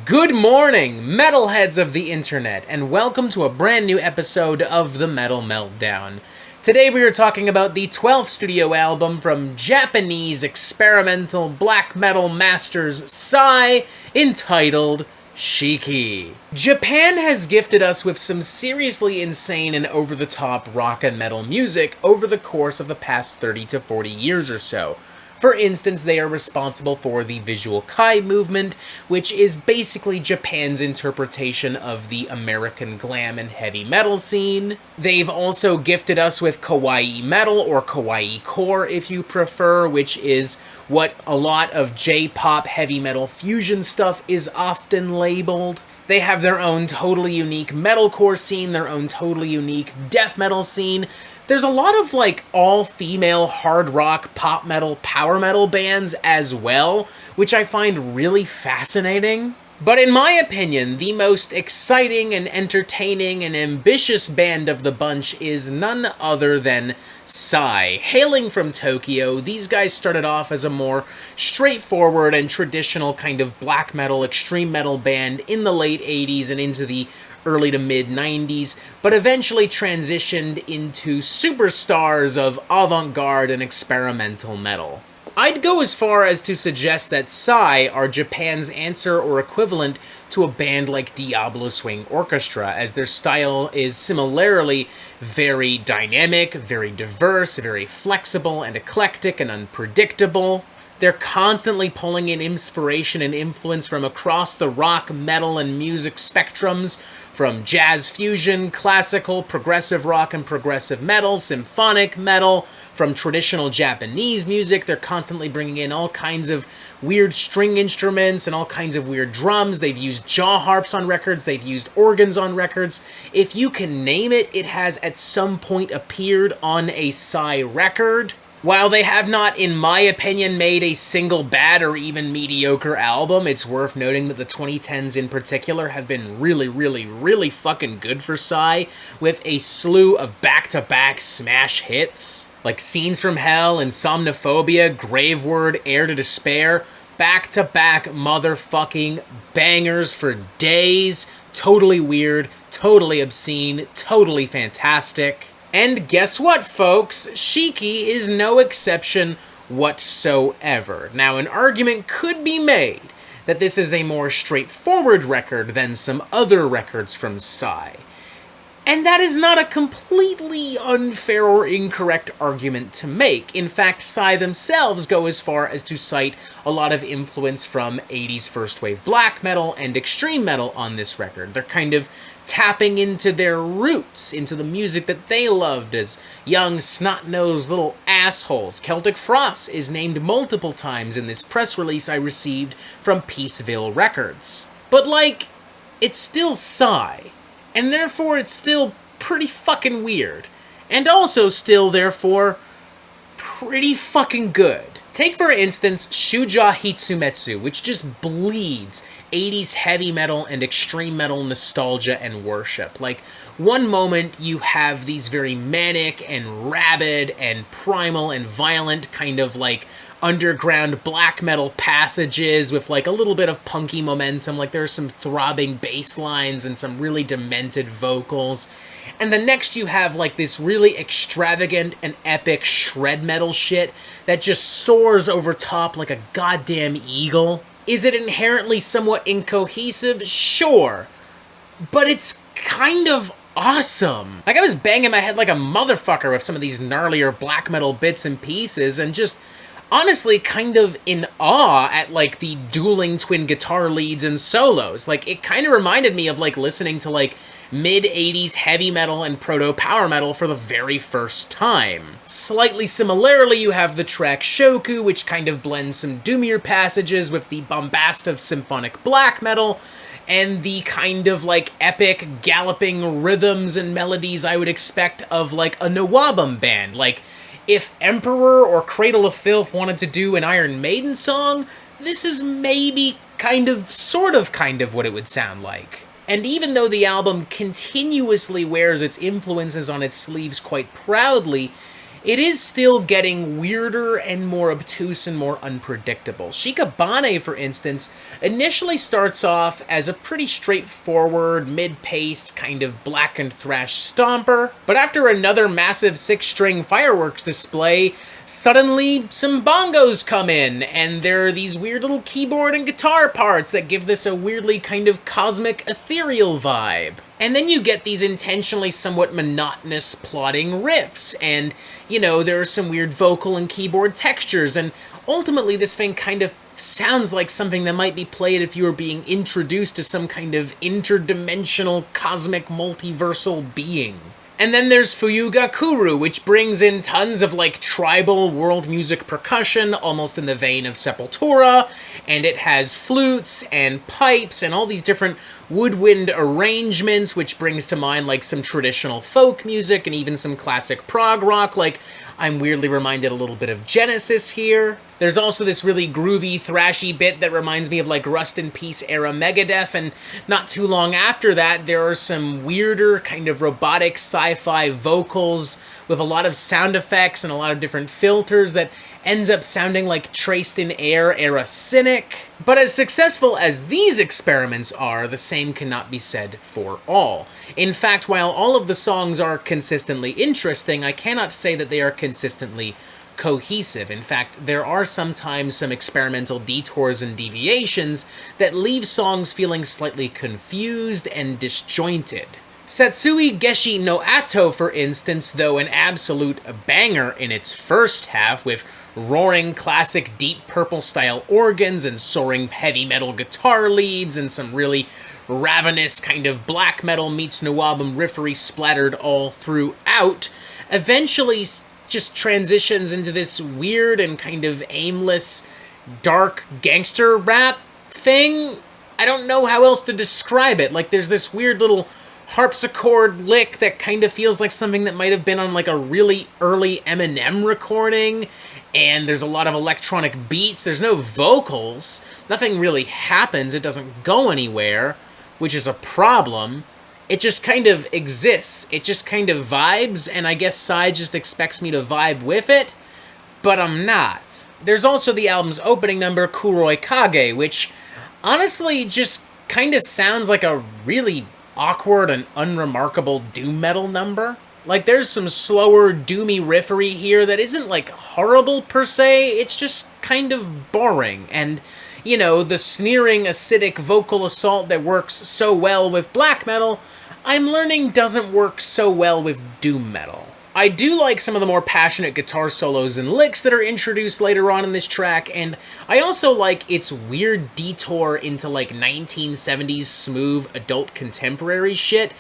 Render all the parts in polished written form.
Good morning, metalheads of the internet, and welcome to a brand new episode of the Metal Meltdown. Today we are talking about the 12th studio album from Japanese experimental black metal masters Sigh, entitled Shiki. Japan has gifted us with some seriously insane and over-the-top rock and metal music over the course of the past 30 to 40 years or so. For instance, they are responsible for the visual kei movement, which is basically Japan's interpretation of the American glam and heavy metal scene. They've also gifted us with kawaii metal, or kawaii core if you prefer, which is what a lot of J-pop heavy metal fusion stuff is often labeled. They have their own totally unique metalcore scene, their own totally unique death metal scene. There's a lot of, all-female hard rock, pop metal, power metal bands as well, which I find really fascinating. But in my opinion, the most exciting and entertaining and ambitious band of the bunch is none other than Sigh. Hailing from Tokyo, these guys started off as a more straightforward and traditional kind of black metal, extreme metal band in the late 80s and into the early to mid 90s, but eventually transitioned into superstars of avant-garde and experimental metal. I'd go as far as to suggest that Sigh are Japan's answer or equivalent to a band like Diablo Swing Orchestra, as their style is similarly very dynamic, very diverse, very flexible and eclectic and unpredictable. They're constantly pulling in inspiration and influence from across the rock, metal, and music spectrums, from jazz fusion, classical, progressive rock and progressive metal, symphonic metal, from traditional Japanese music. They're constantly bringing in all kinds of weird string instruments and all kinds of weird drums. They've used jaw harps on records. They've used organs on records. If you can name it, it has at some point appeared on a Sigh record. While they have not, in my opinion, made a single bad or even mediocre album, it's worth noting that the 2010s in particular have been really fucking good for Sigh, with a slew of back-to-back smash hits, like Scenes from Hell, Insomnophobia, Grave Word, Heir to Despair, back-to-back motherfucking bangers for days, totally weird, totally obscene, totally fantastic. And guess what, folks? Shiki is no exception whatsoever. Now, an argument could be made that this is a more straightforward record than some other records from Sigh. And that is not a completely unfair or incorrect argument to make. In fact, Sigh themselves go as far as to cite a lot of influence from 80s first wave black metal and extreme metal on this record. They're kind of tapping into their roots, into the music that they loved as young, snot-nosed little assholes. Celtic Frost is named multiple times in this press release I received from Peaceville Records. But, it's still Sigh, and therefore it's still pretty fucking weird. And also still, therefore, pretty fucking good. Take, for instance, Shuja Hitsumetsu, which just bleeds 80s heavy metal and extreme metal nostalgia and worship. One moment you have these very manic and rabid and primal and violent kind of underground black metal passages with a little bit of punky momentum, there's some throbbing bass lines and some really demented vocals. And the next you have this really extravagant and epic shred metal shit that just soars over top like a goddamn eagle. Is it inherently somewhat incohesive? Sure. But it's kind of awesome. I was banging my head like a motherfucker with some of these gnarlier black metal bits and pieces, and just honestly kind of in awe at the dueling twin guitar leads and solos. It kind of reminded me of listening to mid-80s heavy metal and proto-power metal for the very first time. Slightly similarly, you have the track Shoku, which kind of blends some doomier passages with the bombast of symphonic black metal, and the kind of epic galloping rhythms and melodies I would expect of a Nawabum band. If Emperor or Cradle of Filth wanted to do an Iron Maiden song, this is maybe kind of what it would sound like. And even though the album continuously wears its influences on its sleeves quite proudly, it is still getting weirder and more obtuse and more unpredictable. Shikabane, for instance, initially starts off as a pretty straightforward, mid-paced, kind of blackened thrash stomper, but after another massive 6-string fireworks display, suddenly some bongos come in, and there are these weird little keyboard and guitar parts that give this a weirdly kind of cosmic, ethereal vibe. And then you get these intentionally somewhat monotonous plotting riffs, and, you know, there are some weird vocal and keyboard textures, and ultimately this thing kind of sounds like something that might be played if you were being introduced to some kind of interdimensional, cosmic, multiversal being. And then there's Fuyuga Kuru, which brings in tons of, like, tribal world music percussion, almost in the vein of Sepultura, and it has flutes and pipes and all these different woodwind arrangements, which brings to mind, like, some traditional folk music and even some classic prog rock. Like, I'm weirdly reminded a little bit of Genesis here. There's also this really groovy, thrashy bit that reminds me of, like, Rust in Peace era Megadeth, and not too long after that, there are some weirder, kind of robotic sci-fi vocals with a lot of sound effects and a lot of different filters that ends up sounding like Traced in Air era Cynic. But as successful as these experiments are, the same cannot be said for all. In fact, while all of the songs are consistently interesting, I cannot say that they are consistently cohesive. In fact, there are sometimes some experimental detours and deviations that leave songs feeling slightly confused and disjointed. Satsui Geshi no Ato, for instance, though an absolute banger in its first half, with roaring classic Deep Purple-style organs and soaring heavy metal guitar leads and some really ravenous kind of black metal meets Nawabum riffery splattered all throughout, eventually just transitions into this weird and kind of aimless, dark gangster rap thing. I don't know how else to describe it. Like, there's this weird little harpsichord lick that kind of feels like something that might have been on, like, a really early Eminem recording, and there's a lot of electronic beats. There's no vocals. Nothing really happens. It doesn't go anywhere, which is a problem. It just kind of exists. It just kind of vibes, and I guess Sigh just expects me to vibe with it, but I'm not. There's also the album's opening number, Kuroi Kage, which honestly just kind of sounds like a really awkward and unremarkable doom metal number. Like, there's some slower, doomy riffery here that isn't, like, horrible per se, it's just kind of boring, and, you know, the sneering, acidic vocal assault that works so well with black metal, I'm learning doesn't work so well with doom metal. I do like some of the more passionate guitar solos and licks that are introduced later on in this track, and I also like its weird detour into, like, 1970s smooth adult contemporary shit,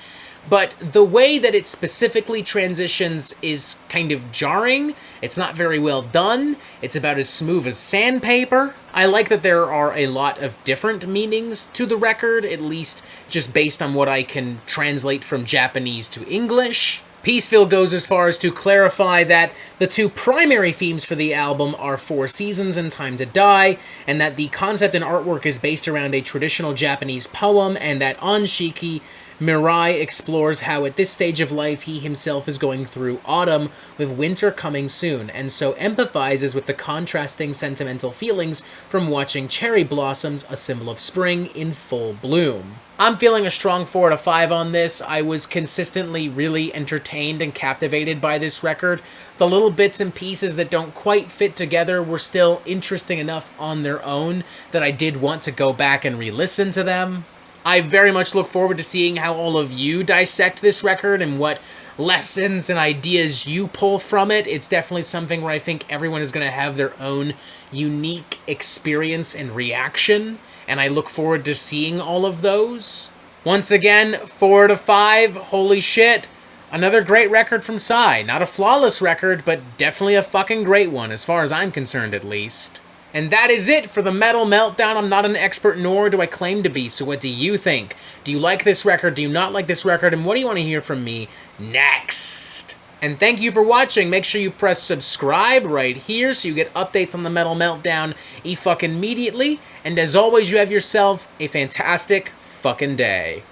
but the way that it specifically transitions is kind of jarring. It's not very well done. It's about as smooth as sandpaper. I like that there are a lot of different meanings to the record, at least just based on what I can translate from Japanese to English. Peaceville goes as far as to clarify that the two primary themes for the album are Four Seasons and Time to Die, and that the concept and artwork is based around a traditional Japanese poem, and that on Shiki, Mirai explores how at this stage of life he himself is going through autumn with winter coming soon, and so empathizes with the contrasting sentimental feelings from watching cherry blossoms, a symbol of spring, in full bloom. I'm feeling a strong 4 out of 5 on this. I was consistently really entertained and captivated by this record. The little bits and pieces that don't quite fit together were still interesting enough on their own that I did want to go back and re-listen to them. I very much look forward to seeing how all of you dissect this record and what lessons and ideas you pull from it. It's definitely something where I think everyone is going to have their own unique experience and reaction, and I look forward to seeing all of those. Once again, 4 out of 5, holy shit. Another great record from Sigh. Not a flawless record, but definitely a fucking great one, as far as I'm concerned at least. And that is it for the Metal Meltdown. I'm not an expert, nor do I claim to be, so what do you think? Do you like this record? Do you not like this record? And what do you want to hear from me next? And thank you for watching. Make sure you press subscribe right here so you get updates on the Metal Meltdown e-fucking immediately. And as always, you have yourself a fantastic fucking day.